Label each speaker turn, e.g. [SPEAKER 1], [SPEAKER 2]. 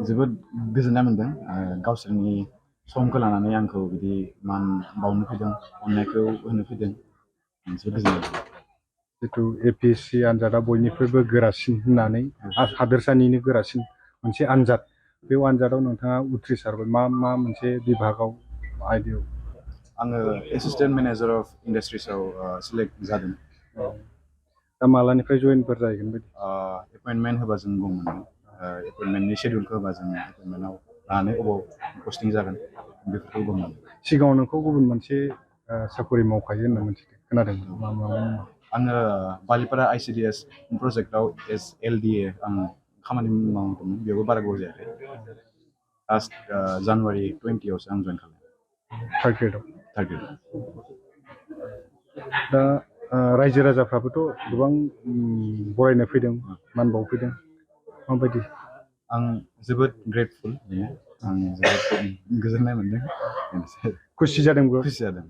[SPEAKER 1] जोबोद गोजोननाय मोनदों गावसोरनि समखौ लानानै आंखौ बिदि मान बावनो फैदों अननायखौ होनो फैदों जोबोद गोजोननाय मोनदों
[SPEAKER 2] जितु APSC आनजादा बयनिख्रुइबो गोरासिन होननानै हादोरसानिनो गोरासिन मोनसे आनजाद बे आनजादाव नोंथाङा उथ्रिसारबाय मा मोनसे बिभागाव आयदायाव
[SPEAKER 1] आङो एसिस्टेन्ट मेनेजार अफ इन्डास्ट्रिसाव सिलेक्ट जादों
[SPEAKER 2] दा मालानिफ्राय जयेनफोर जाहैगोन बायदि
[SPEAKER 1] एपइन्टमेन्ट होबा जों बुंमोन एपइन्टमेन्टनि शेड्युलखौ होबा जों एपइन्टमेन्टआव लानानै अबाव पस्टिं जागोन बेफोरखौ बुंमोन
[SPEAKER 2] सिगाङाव नोंखौ गुबुन मोनसे साकरि मावखायो होनना मोनथिदों खोनादों मा
[SPEAKER 1] आङो बालिपारा ICDS प्रजेक्टआव एस LDA आं खामानि मावदोंमोन बेयावबो बारा गोबाव जायाखै लास्ट जानुवारि 20आवसो आं जइन खालामदों
[SPEAKER 2] थार्ड ग्रेडआव दा रायजो राजाफ्राबोथ' गोबां बरायनो फैदों मान बावफैदों माबायदि
[SPEAKER 1] आं जोबोद ग्रेटफुल बेनो आं जोबोद गोजोननाय मोनदों
[SPEAKER 2] खुसि जादोंबो
[SPEAKER 1] खुसि जादों